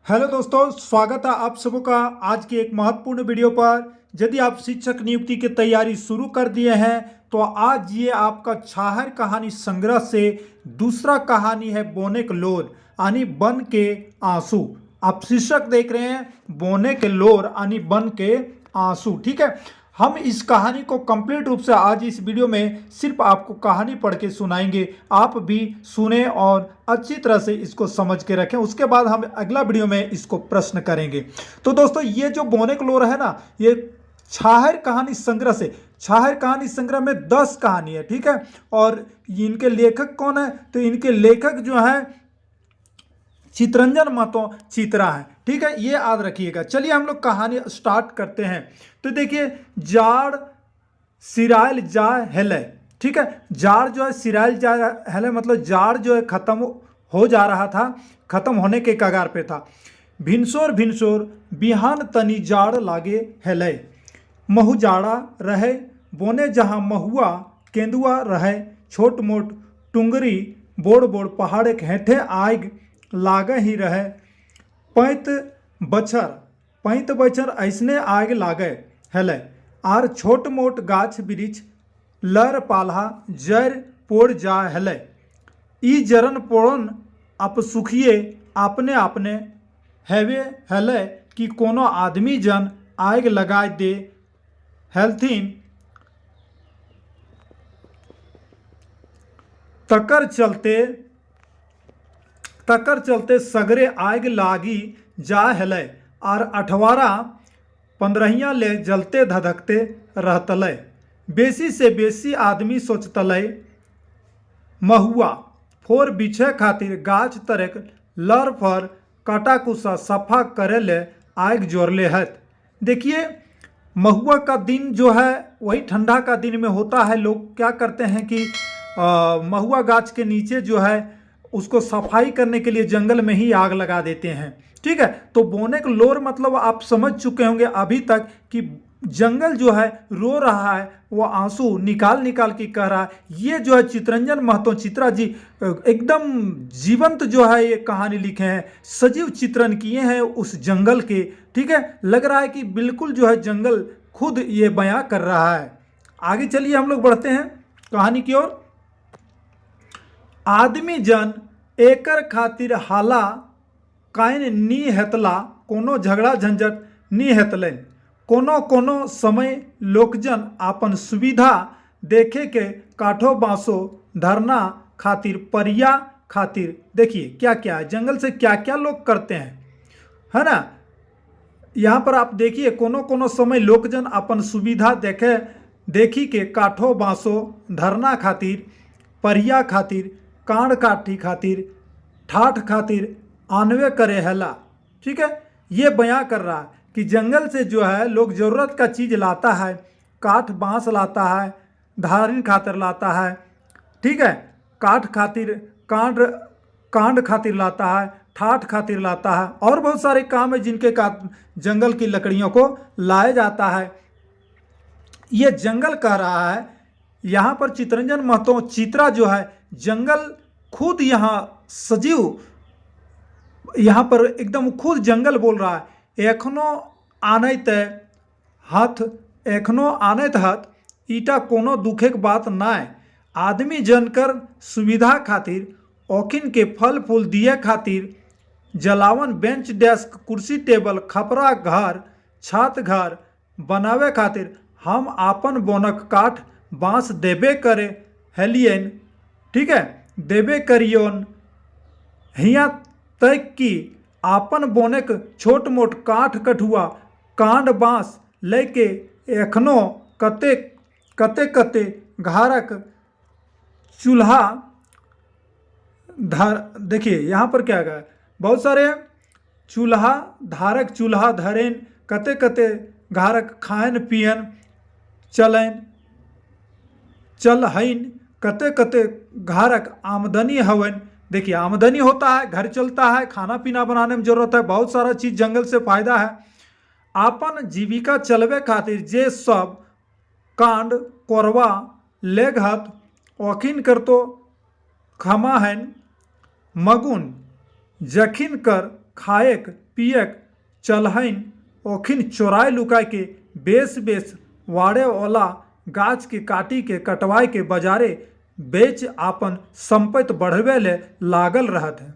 Hello दोस्तों, स्वागत है आप सबों का आज की एक महत्वपूर्ण वीडियो पर। यदि आप शिक्षक नियुक्ति की तैयारी शुरू कर दिए हैं तो आज ये आपका छाहर कहानी संग्रह से दूसरा कहानी है बोने के लोर यानी बन के आंसू। आप शीर्षक देख रहे हैं बोने के लोर यानी बन के आंसू। ठीक है, हम इस कहानी को कंप्लीट रूप से आज इस वीडियो में सिर्फ आपको कहानी पढ़ के सुनाएंगे। आप भी सुने और अच्छी तरह से इसको समझ के रखें। उसके बाद हम अगला वीडियो में इसको प्रश्न करेंगे। तो दोस्तों, ये जो बोने का लोर है ना, ये छाहर कहानी संग्रह से, छाहर कहानी संग्रह में 10 कहानी है। ठीक है, और इनके लेखक कौन है? तो इनके लेखक जो है चितरंजन महतो चित्रा है। ठीक है, ये याद रखिएगा। चलिए हम लोग कहानी स्टार्ट करते हैं। तो देखिए, जाड़ सिराइल जा हेले। ठीक है, जाड़ जो है सिराइल जा हेले मतलब जाड़ जो है खत्म हो जा रहा था, खत्म होने के कगार पे था। भिनसोर भिनसोर बिहान तनी जाड़ लागे हेले। महु जाड़ा रहे बोने जहाँ महुआ केंदुआ रहे। छोट मोट टुंगरी बोड़ बोड़ पहाड़ के हेठे आग लागे ही रहे। पैंत बछर ऐसने आग लागे हेले। आर छोट मोट गाछ वृक्ष लर पाल्हा जर पोड़ जा हेले। ई जरन पोड़न अप सुखिए अपने अपने हेवे हेले कि कोनो आदमी जन आग लगाए दे हेल्थिन। तकर चलते सगरे आग लागी जा हेले। और 18-15 ले जलते धधकते रहतले। बेसी से बेसी आदमी सोचतले महुआ फोर बिछे खातिर गाछ तरक लर फर काटाकुसा सफा करे ले आग जोड़ले है। देखिए, महुआ का दिन जो है वही ठंडा का दिन में होता है। लोग क्या करते हैं कि महुआ गाछ के नीचे जो है उसको सफाई करने के लिए जंगल में ही आग लगा देते हैं। ठीक है, तो बोने का लोर मतलब आप समझ चुके होंगे अभी तक कि जंगल जो है रो रहा है, वो आंसू निकाल निकाल के कह रहा है। ये जो है चितरंजन महतो चित्रा जी एकदम जीवंत जो है ये कहानी लिखे हैं, सजीव चित्रण किए हैं उस जंगल के। ठीक है, लग रहा है कि बिल्कुल जो है जंगल खुद ये बयां कर रहा है। आगे चलिए हम लोग बढ़ते हैं कहानी की ओर। आदमी जन एकर खातिर हाला काइन नी हेतला, कोनो झगड़ा झंझट नी हेतलन। कोनो कोनो समय लोकजन आपन सुविधा देखे के काठो बांसो धरना खातिर परिया खातिर। देखिए क्या क्या है, जंगल से क्या क्या लोग करते हैं, है ना। यहाँ पर आप देखिए, कोनो कोनो समय लोकजन अपन सुविधा देखी के काठो बांसो धरना खातिर परिया खातिर कांड काठी खातिर ठाठ खातिर आनवे करे हैला। ठीक है, ये बयां कर रहा है कि जंगल से जो है लोग ज़रूरत का चीज़ लाता है, काठ बांस लाता है, धारिन खातिर लाता है। ठीक है, काठ खातिर कांड खातिर लाता है, ठाठ खातिर लाता है, और बहुत सारे काम है जिनके जंगल की लकड़ियों को लाया जाता है। ये जंगल कह रहा है। यहाँ पर चितरंजन महतो चित्रा जो है जंगल खुद यहाँ सजीव, यहाँ पर एकदम खुद जंगल बोल रहा है। एखनो आनैत हत ईटा कोनो दुखेक बात नाय। आदमी जनकर सुविधा खातिर औखिन के फल फूल दिए खातिर जलावन बेंच डेस्क कुर्सी टेबल खपरा घर छात घर बनावे खातिर हम आपन बोनक काठ बांस देबे करे हेलियन। ठीक है, देबे करियोन हिया तक कि आपन बोनेक छोट मोट काठ कठुआ कांड बांस लेके एखनो कते कते कते घारक चूल्हा धार। देखिए यहाँ पर क्या है, बहुत सारे चूल्हा धारक चूल्हा धरेन कते कते घारक खायन पियन चल हईन कते कते घारक आमदनी हवन। देखिए, आमदनी होता है, घर चलता है, खाना पीना बनाने में जरूरत है, बहुत सारा चीज़ जंगल से फायदा है। आपन जीविका चलवे खातिर जे सब कांड कोरवा लेघत औखिन करतो खमा हन मगुन जखिन कर खाएक पियक चलहन ओखिन चोराय लुकाय के बेस बेस वाड़े ओला गाछ के काटी के कटवाय के बाजारे बेच आपन संपत्ति बढ़वे ले लागल रहत है।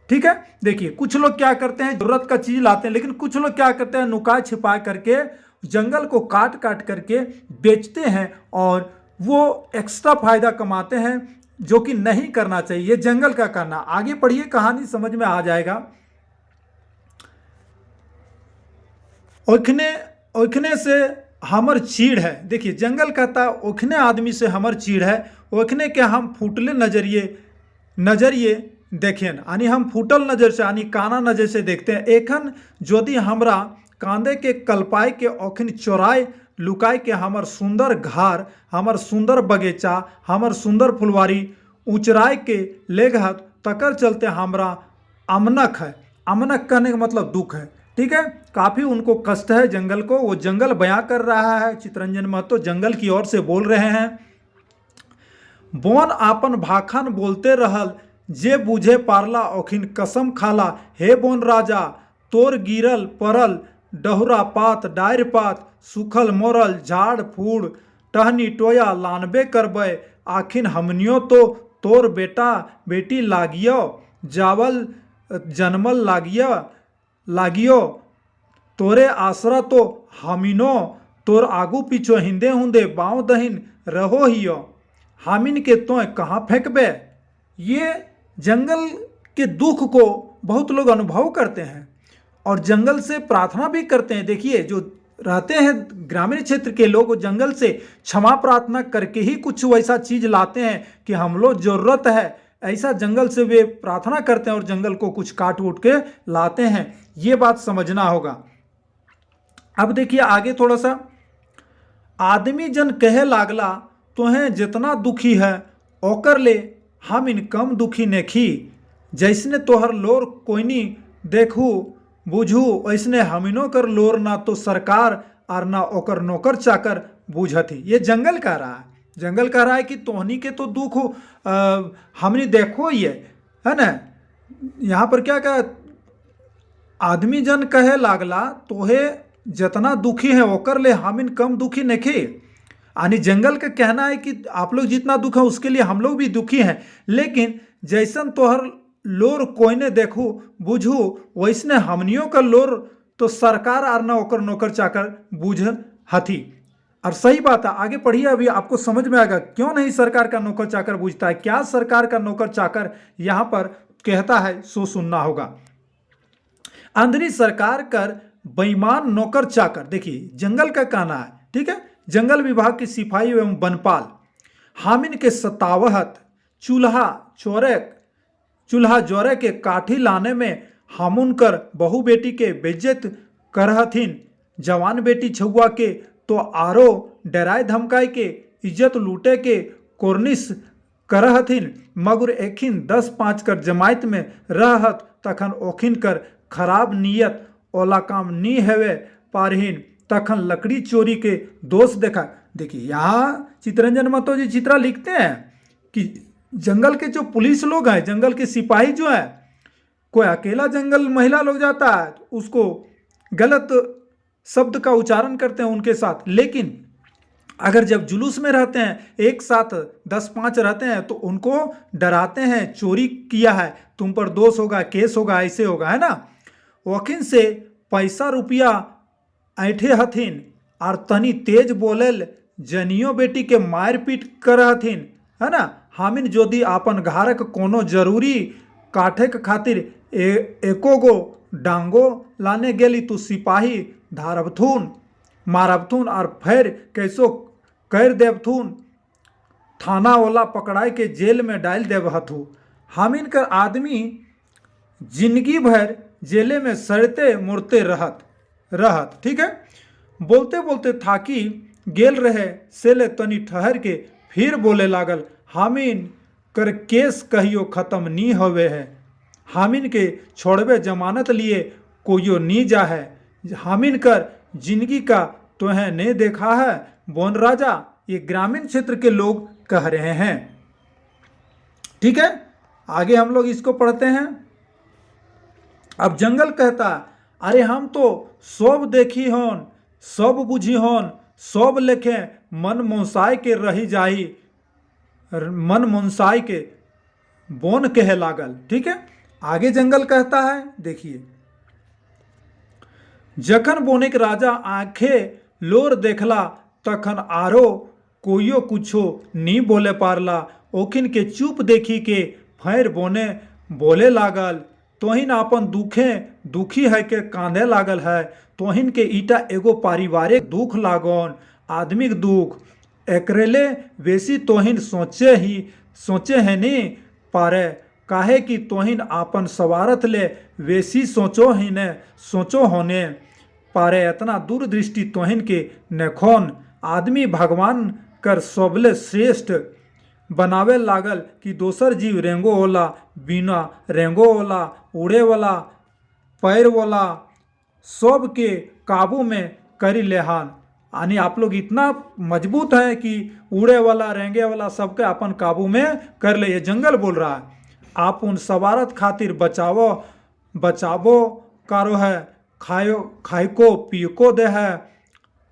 ठीक है, देखिए कुछ लोग क्या करते हैं, जरूरत का चीज लाते हैं, लेकिन कुछ लोग क्या करते हैं, नुका छिपा करके जंगल को काट काट करके बेचते हैं और वो एक्स्ट्रा फायदा कमाते हैं, जो कि नहीं करना चाहिए। जंगल का करना, आगे पढ़िए कहानी समझ में आ जाएगा। ओखने ओखने से हमर चीड़ है, देखिए जंगल कहता है ओखने आदमी से हमर चीड़ है, ओखने के हम फूटले नजरिए देखें, यानी हम फूटल नजर से यानी काना नजर से देखते हैं। एखन यदि हमरा कांदे के कल्पाय के ओखन चोराय लुकाय के हमर सुंदर घर, हमर सुंदर बगीचा, हमर सुंदर फुलवारी उचराय के लेगहत, तकर चलते हमरा अमनक है। अमनक कहने का मतलब दुख है। ठीक है, काफ़ी उनको कष्ट है जंगल को, वो जंगल बयां कर रहा है। चितरंजन महतो जंगल की ओर से बोल रहे हैं। बोन आपन भाखन बोलते रहल, जे बूझे पारला ओखिन कसम खाला। हे बोन राजा, तोर गिरल परल डहुरा पात डायर पात, सुखल मोरल झाड़ फूड़ टहनी टोया लानबे करबै। आखिन हमनियो तो तोर बेटा बेटी लागियो, जावल जन्मल लागियो। तोरे आसरा तो हमिनो, तोर आगू पीछो हिंदे हुंदे बाँव दहिन रहो हियो। हामिन के तोय कहाँ फेंकबे। ये जंगल के दुख को बहुत लोग अनुभव करते हैं और जंगल से प्रार्थना भी करते हैं। देखिए जो रहते हैं ग्रामीण क्षेत्र के लोग, जंगल से क्षमा प्रार्थना करके ही कुछ वैसा चीज लाते हैं कि हम लोग जरूरत है, ऐसा जंगल से वे प्रार्थना करते हैं और जंगल को कुछ काट उठ के लाते हैं। ये बात समझना होगा। अब देखिए आगे थोड़ा सा, आदमी जन कहे लागला, तोहें जितना दुखी है ओकर ले हम इन कम दुखी नेखी। जैसने तोहर लोर कोइनी देखू बुझू, वैसने हमिनो कर लोर ना तो सरकार और ना ओकर नौकर चाकर बूझती। ये जंगल कह रहा है, जंगल कह रहा है कि तोहनी के तो दुख हमने देखो ये है ना। यहाँ पर क्या कहा, आदमी जन कहे लागला, तोहे जितना दुखी है ओकर ले हम इन कम दुखी नेखी। यानी जंगल का कहना है कि आप लोग जितना दुख है उसके लिए हम लोग भी दुखी हैं, लेकिन जैसन तोहर लोर कोइने देखू बुझू, वैसने हमनियों का लोर तो सरकार और ना ओकर नौकर चाकर बूझ हथी। और सही बात है, आगे पढ़िए, अभी आपको समझ में आएगा क्यों नहीं सरकार का नौकर चाकर बूझता है, क्या सरकार का नौकर चाकर यहाँ पर कहता है, सो सुनना होगा। अंधरी सरकार कर बेईमान नौकर चाकर, देखिए जंगल का कहना है। ठीक है, जंगल विभाग के सिपाही एवं वनपाल हामिन के सतावहत, चूल्हा जोरे के काठी लाने में हामुन कर बहु बेटी के बेज्जत करहथिन। जवान बेटी छुआ के तो आरो डराय धमकाय के इज्जत लूटे के कोर्निश करहथिन। मगर एखिन 10-5 कर जमायत में रहत, तखन ओखिन कर खराब नियत ओला काम नी हेवे पारहीन, तखन लकड़ी चोरी के दोष देखा। देखिए यहाँ चितरंजन महतो जी चित्रा लिखते हैं कि जंगल के जो पुलिस लोग हैं, जंगल के सिपाही जो है, कोई अकेला जंगल महिला लोग जाता है तो उसको गलत शब्द का उच्चारण करते हैं उनके साथ, लेकिन अगर जब जुलूस में रहते हैं, एक साथ 10-5 रहते हैं, तो उनको डराते हैं, चोरी किया है तुम पर दोष होगा, केस होगा, ऐसे होगा, है ना। वकील से पैसा रुपया ऐठे हथिन और तनी तेज बोलेल जनियो बेटी के मार पीट कर हथिन, है ना। हामिन जोदी आपन घारक कोनो जरूरी काठे के खातिर एको गो डांगो लाने गेली तो सिपाही धारबथुन मारबथुन और फिर कैसो कर देवथुन, थाना वाला पकड़ाई के जेल में डाल देवहथु। हामिन कर आदमी जिंदगी भर जेले में सड़ते मुड़ते रहत। ठीक है, बोलते बोलते थाकी गेल रहे, सेले तनी ठहर के फिर बोले लागल, हामिन कर केस कहियो खत्म नी होवे है। हामिन के छोड़बे जमानत लिए कोइयो नी जा है। हामिन कर जिंदगी का तोहें ने देखा है बोन राजा। ये ग्रामीण क्षेत्र के लोग कह रहे हैं। ठीक है, आगे हम लोग इसको पढ़ते हैं। अब जंगल कहता, अरे हम तो सब देखी हन, सब बुझी हन, सब लेखे मन मुंसाई के रही जाई, मन मुंसाई के बोन कहे लागल। ठीक है, आगे जंगल कहता है, देखिए, जखन बोनिक राजा आंखें लोर देखला तखन आरो कोइयो कुछो नी बोले पारला। ओखिन के चुप देखी के फैर बोने बोले लागल, तोहिन अपन दुखी है के कांधे लागल है। तोहिन के ईटा एगो पारिवारिक दुख लागन, आदमिक दुख, एकरेले बेसी तोहिन सोचे है नी पारे, काहे कि तोहिन आपन सवारथ ले बेसी सोचो होने पारे। इतना दूरदृष्टि तोहिन के नेखोन। आदमी भगवान कर सबले श्रेष्ठ बनावे लागल कि दोसर जीव रेंगो होला, बिना रेंगो होला, उड़े वाला, पैर वाला, सब के काबू में करी लेहान। यानी आप लोग इतना मजबूत है कि उड़े वाला, रेंगे वाला सबके अपन काबू में कर ले। ये जंगल बोल रहा है, आप उन सवारत खातिर बचावो कारो है, खाइको पियको दे है,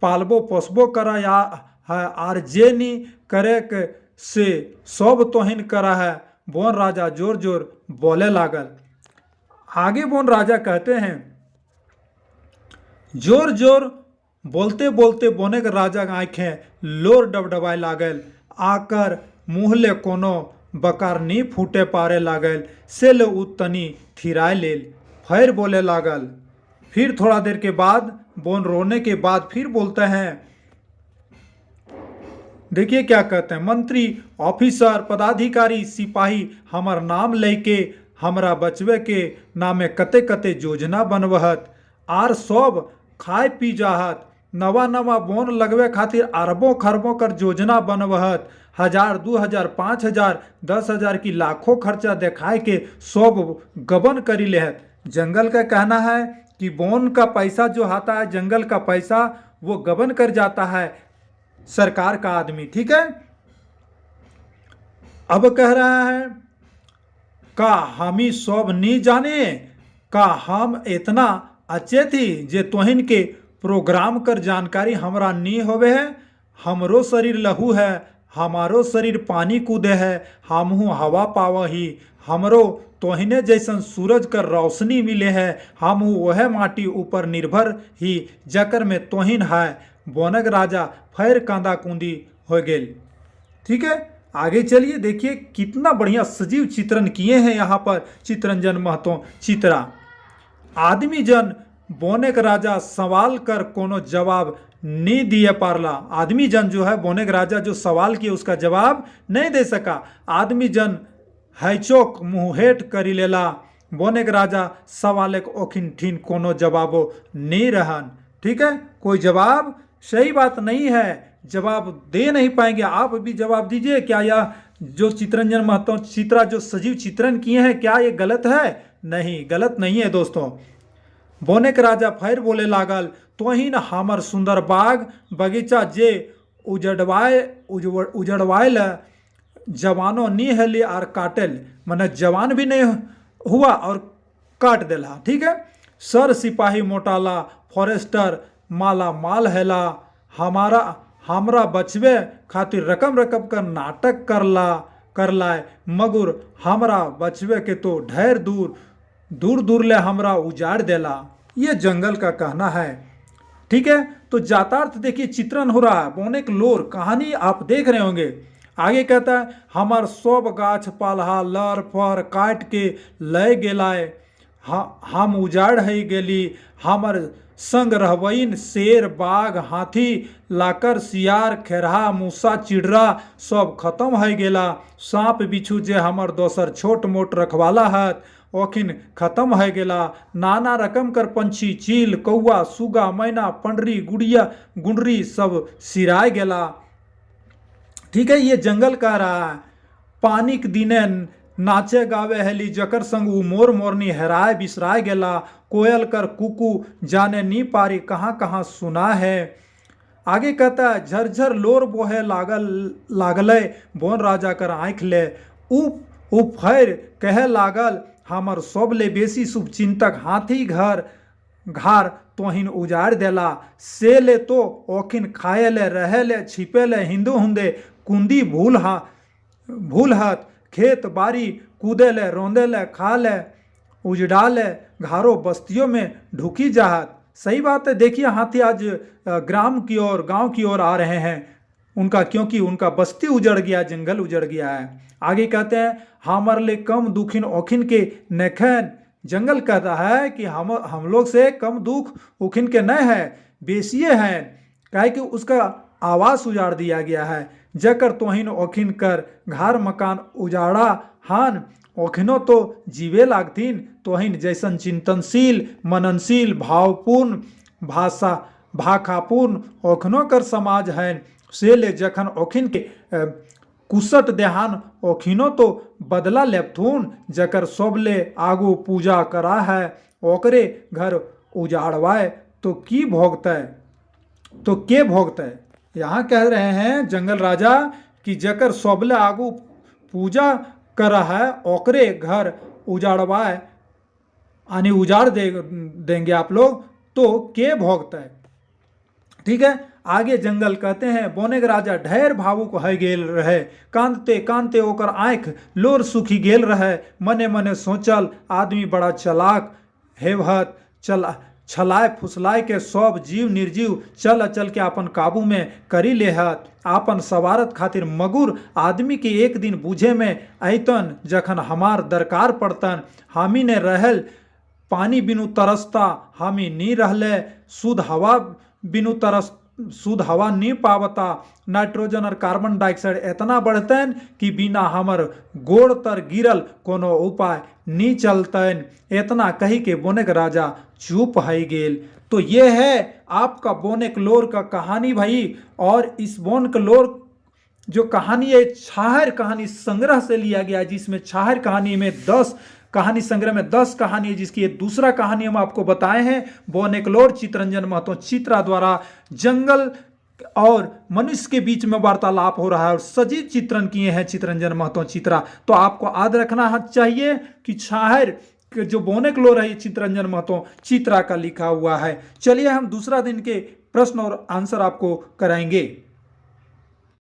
पालबो पोसबो करा या है, आर जे नी करे के से सब तोहिन करा है। बोन राजा जोर जोर बोले लागल। आगे बोन राजा कहते हैं, जोर जोर बोलते बोलते बोने के राजा के आंखें लोर डबडबाए लागल, आकर मुँहले कोनो बकार नी फूटे पारे लागल। से ले उतनी थिराए लेल फिर बोले लागल। फिर थोड़ा देर के बाद बोन रोने के बाद फिर बोलते हैं, देखिए क्या कहते हैं, मंत्री, ऑफिसर, पदाधिकारी, सिपाही हमर नाम लेके हमरा बचवे के नामे कते कते योजना बनवहत, आर सब खाए पी जाहत। नवा नवा बोन लगवे खातिर अरबों खरबों कर योजना बनवहत। 1000, 2000, 5000, 10,000 की लाखों खर्चा दिखाए के सब गबन करी लेहत। जंगल का कहना है कि बोन का पैसा जो आता है, जंगल का पैसा, वो गबन कर जाता है सरकार का आदमी। ठीक है, अब कह रहा है, का हम ही सब नहीं जाने, का हम इतना अच्छे थी जे तोहिन के प्रोग्राम कर जानकारी हमरा नहीं होवे है। हमरो शरीर लहू है, हमारो शरीर पानी कूदे है, हमहू हवा पाव ही, हमरो तोहिने जैसन सूरज कर रोशनी मिले है, हमहू वह माटी ऊपर निर्भर ही, जकर में तोहिन है। बोनक राजा फिर कांदा कूंदी हो गेल। ठीक है, आगे चलिए, देखिए कितना बढ़िया सजीव चित्रण किए हैं यहाँ पर चित्रंजन महतो चित्रा। आदमी जन बोनेक राजा सवाल कर कोनो जवाब नहीं दिए पारला। आदमी जन जो है, बोनेक राजा जो सवाल किए उसका जवाब नहीं दे सका। आदमी जन हैचोक मुँहेट करी लेला। बोनेक राजा सवाल ओखिन ठीन कोनो जवाबो नहीं रहन। ठीक है, कोई जवाब सही बात नहीं है, जवाब दे नहीं पाएंगे। आप भी जवाब दीजिए, क्या यह जो चित्रंजन महतो चित्रा जो सजीव चित्रण किए हैं, क्या ये गलत है? नहीं, गलत नहीं है दोस्तों। बोनेक राजा फिर बोले लागल, तोहिन हमर सुंदर बाग बगीचा जे उजड़वाइल जवानो नी हेली और काटेल, माने जवान भी नहीं हुआ और काट देला। ठीक है, सर सिपाही मोटाला, फॉरेस्टर माला माल हेला, हमरा बचवे खातिर रकम का नाटक करलाए, मगर हमरा बचवे के तो ढेर दूर ले हमरा उजाड़ देला। ये जंगल का कहना है। ठीक है, तो जातार्थ देखिए चित्रण हो रहा है, बोनेक लोर कहानी आप देख रहे होंगे। आगे कहता है, हमार सब गाछ पालहा लर फर काट के लय गेलाए, हम उजाड़ है गेली, हमर संग रहबईन शेर बाघ हाथी लाकर सियार खेरहा मूसा चिड़रा सब खत्म है गेला। सांप बिच्छू जे हमर दोसर छोट मोट रखवाला हत ओखिन खत्म है गेला। नाना रकम कर पंछी चील कौआ सुगा मैना पंडरी गुंडरी सब सिराय गेला। ठीक है, ये जंगल कह रहा है। पानी के दिने नाचे गावे हेली, जकर संग उ मोर मोरनी हेराय बिसराय गेला। कोयल कर कुकू जाने नी पारी, कहाँ कहाँ सुना है। आगे कहता है, झरझर लोर बोहे लागले, बोन राजा कर आँख ले। उ फैर कहे लागल, हमर सबले बेसी शुभचिंतक हाथी घर घार तोहिन उजाड़ देला से ले तो ओखिन खाए ले रहे ले छिपे ले हिंदू हुंदे कुंदी भूलहत खेत बाड़ी कूदे ले रोंदे ले खा ले उजड़ा ले घारों बस्तियों में ढुकी जाहत। सही बात है। देखिए हाथी आज ग्राम की ओर गांव की ओर आ रहे हैं उनका, क्योंकि उनका बस्ती उजड़ गया, जंगल उजड़ गया है। आगे कहते हैं हमर ले कम दुखिन ओखिन के नखन। जंगल कह रहा है कि हम लोग से कम दुख ओखिन के न है, बेसिए हैं, काहे कि उसका आवास उजाड़ दिया गया है। जकर तोहिन ओखिन कर घर मकान उजाड़ा हान ओखिनो तो जीवे लागतीन तोहिन जैसन चिंतनशील मननशील भावपूर्ण भाखापूर्ण ओखनो कर समाज है से ले जखन ओखिन के कुसट देहान ओखिनो तो बदला लेप्थून जकर सबले आगू पूजा करा है ओकरे घर उजाड़वाए तो की भोगतै तो के भोगतै। यहाँ कह रहे हैं जंगल राजा कि जकर सबले आगू पूजा करा है ओकरे घर उजाड़वाए यानी उजाड़ देंगे आप लोग तो के भोगतै। ठीक है। आगे जंगल कहते हैं बोनेग राजा ढेर भावुक है गेल रहे कांदते कांदते ओकर आँख लोर सुखी गेल रहे मने मने सोचल आदमी बड़ा चलाक हेवहत छलाय फुसलाय के सब जीव निर्जीव चल अचल के अपन काबू में करी लेहत। आपन सवारत खातिर मगुर आदमी के एक दिन बूझे में अतन जखन हमार दरकार पड़तन हामी ने रहल पानी बिनु तरसता हामी नी रहले शुद्ध हवा बिनु तरस शुद्ध हवा नहीं पावता नाइट्रोजन और कार्बन डाइऑक्साइड इतना बढ़तन कि बिना हमर गोड़ तर गिरल कोनो उपाय नहीं चलतन। इतना कही के बोनेक राजा चुप है गेल। तो ये है आपका बोनेक लोर का कहानी भाई। और इस बोनेक लोर जो कहानी है छाहर कहानी संग्रह से लिया गया, जिसमें छाहर कहानी में 10 कहानी संग्रह में 10 कहानी है, जिसकी ये दूसरा कहानी हम आपको बताए हैं। बोनेक लोर चितरंजन महतो चित्रा द्वारा जंगल और मनुष्य के बीच में वार्तालाप हो रहा है और सजीव चित्रण किए हैं चितरंजन महतो चित्रा। तो आपको याद रखना चाहिए कि छाहर जो बोनेक लोर है ये चितरंजन महतो चित्रा का लिखा हुआ है। चलिए हम दूसरा दिन के प्रश्न और आंसर आपको कराएंगे।